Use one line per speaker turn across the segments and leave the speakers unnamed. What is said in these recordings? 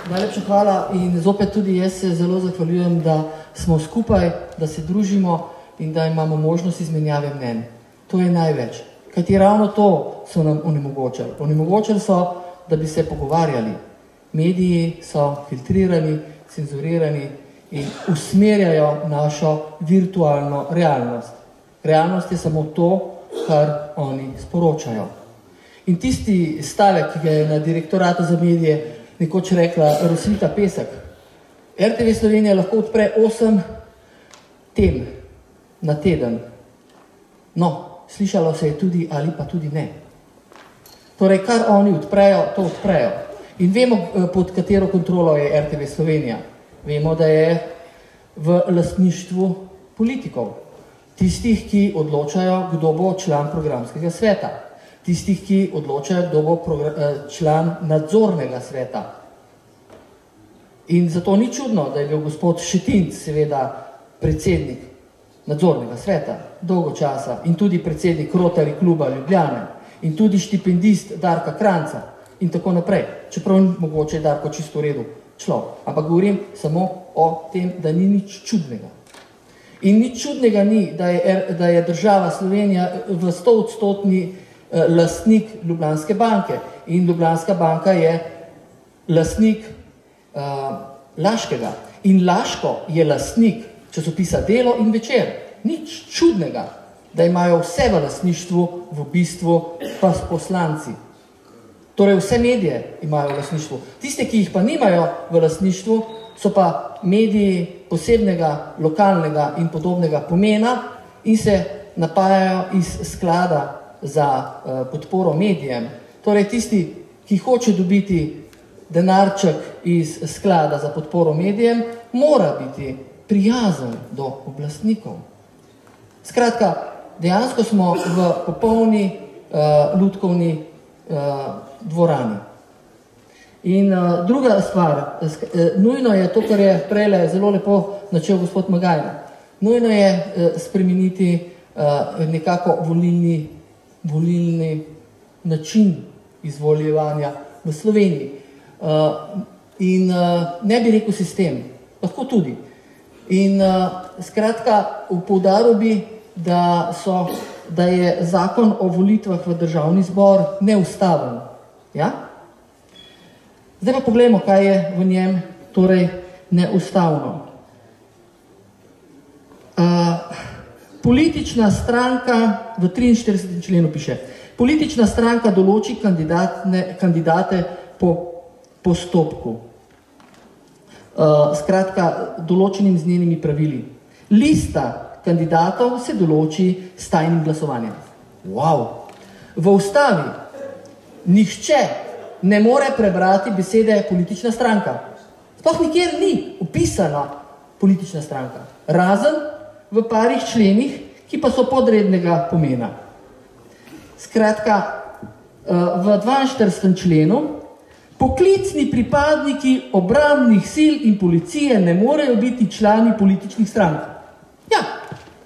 Najlepša hvala in zopet tudi jaz se zelo zahvaljujem, da smo skupaj, da se družimo in da imamo možnost izmenjave mnenj. To je največ. Kajti ravno to so nam onemogočali. Onemogočali so, da bi se pogovarjali. Mediji so filtrirani, cenzurirani in usmerjajo našo virtualno realnost. Realnost je samo to, kar oni sporočajo. In tisti stavek, ki ga je na direktoratu za medije nekoč rekla Rosvita Pesek, RTV Slovenija lahko odpre 8 tem na teden. No, slišalo se je tudi ali pa tudi ne. Torej, kar oni odprejo, to odprejo. In vemo, pod katero kontrolo je RTV Slovenija. Vemo, da je v lastništvu politikov. Tistih, ki odločajo, kdo bo član programskega sveta. Tistih, ki odločajo, kdo bo član nadzornega sveta. In zato ni čudno, da je bil gospod Šetinc seveda predsednik nadzornega sveta dolgo časa in tudi predsednik Rotary kluba Ljubljane in tudi štipendist Darka Kranjca in tako naprej. Čeprav mogoče je Darko čisto v redu človek. Ampak govorim samo o tem, da ni nič čudnega. In nič čudnega ni, da je država Slovenija v 100% lastnik Ljubljanske banke. In Ljubljanska banka je lastnik Laškega. In Laško je lastnik časopisa Delo in Večer. Nič čudnega, da imajo vse v lastništvu, v bistvu pa poslanci. Torej vse medije imajo v lastništvu. Tiste, ki jih pa nimajo v lastništvu, so pa mediji posebnega, lokalnega in podobnega pomena in se napajajo iz sklada za podporo medijem. Torej tisti, ki hoče dobiti denarček iz sklada za podporo medijem, mora biti prijazen do oblastnikov. Skratka, dejansko smo v popolni lutkovni dvorani. In druga stvar, nujno je to, kar je prejle zelo lepo načel gospod Magajna, nujno je spremeniti nekako volilni način izvoljevanja v Sloveniji. In ne bi rekel sistem, lahko tudi. In skratka, poudaril bi, da je zakon o volitvah v državni zbor neustaven. Ja? Zdaj pa poglejmo, kaj je v njem torej neustavno. Politična stranka, v 43. členu piše, politična stranka določi kandidate po postopku. Skratka, določenim z njenimi pravili. Lista kandidatov se določi s tajnim glasovanjem. Wow! V ustavi nihče ne more prebrati besede politična stranka. Sploh nikjer ni opisana politična stranka. Razen v parih členih, ki pa so podrednega pomena. Skratka, v 42. členu poklicni pripadniki obrambnih sil in policije ne morejo biti člani političnih strank. Ja,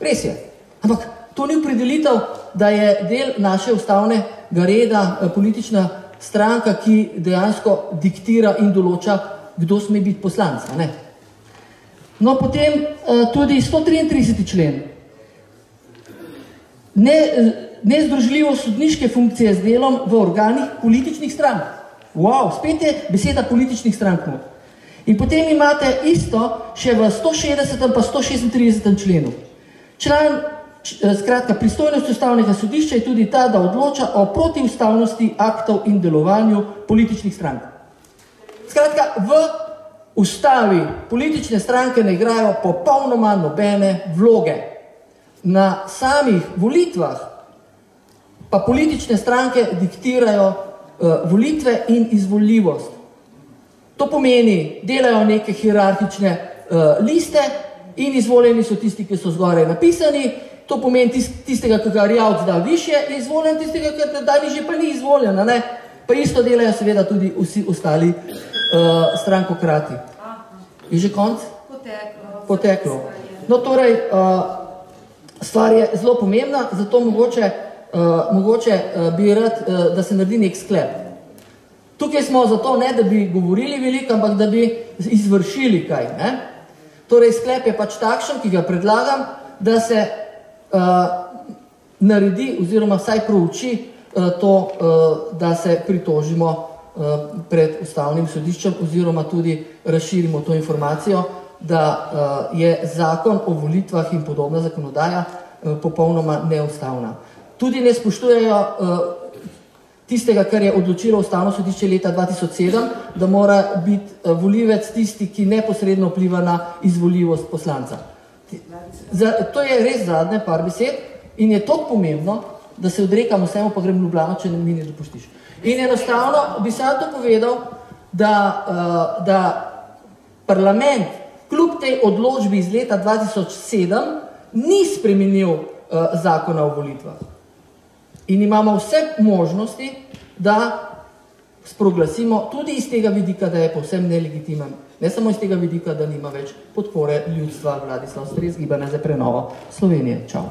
res je. Ampak to ni opredelitev, da je del naše ustavnega reda politična stranka, ki dejansko diktira in določa, kdo sme biti poslanec. Ne? No, potem tudi 133. člen. Nezdružljivost sodniške funkcije z delom v organih političnih strank. Wow, spet je beseda političnih strank. In potem imate isto še v 160. pa 136. členu. Skratka, pristojnost ustavnega sodišča je tudi ta, da odloča o protiustavnosti aktov in delovanju političnih strank. Skratka, v ustavi politične stranke ne igrajo popolnoma nobene vloge. Na samih volitvah pa politične stranke diktirajo volitve in izvoljivost. To pomeni, delajo neke hierarhične liste in izvoljeni so tisti, ki so zgoraj napisani. To pomeni tistega, ki ga Rjavc da višje, je izvoljen, tistega, ki da nižje, pa ni izvoljen. Ne? Pa isto delajo seveda tudi vsi ostali strankokrati. Je že konc? Poteklo. No, torej, stvar je zelo pomembna, zato mogoče bi rad, da se naredi nek sklep. Tukaj smo zato ne, da bi govorili veliko, ampak da bi izvršili kaj. Ne? Torej, sklep je pač takšen, ki ga predlagam, da se naredi oziroma vsaj prouči to, da se pritožimo pred ustavnim sodiščem oziroma tudi razširimo to informacijo, da je zakon o volitvah in podobna zakonodaja popolnoma neustavna. Tudi ne spoštujejo tistega, kar je odločilo ustavno sodišče leta 2007, da mora biti volivec tisti, ki neposredno vpliva na izvoljivost poslanca. To je res zadnje par besed in je to pomembno, da se odrekam vsemu, pa grem v Ljubljano, če mi ne dopustiš. In enostavno bi sam to povedal, da parlament kljub tej odločbi iz leta 2007 ni spremenil zakona o volitvah. In imamo vse možnosti, da sproglasimo tudi iz tega vidika, da je povsem nelegitimen. Ne samo iz tega vidika, da nima več podpore ljudstva. Vladislav Stres, Gibanje za prenovo Slovenije. Čau.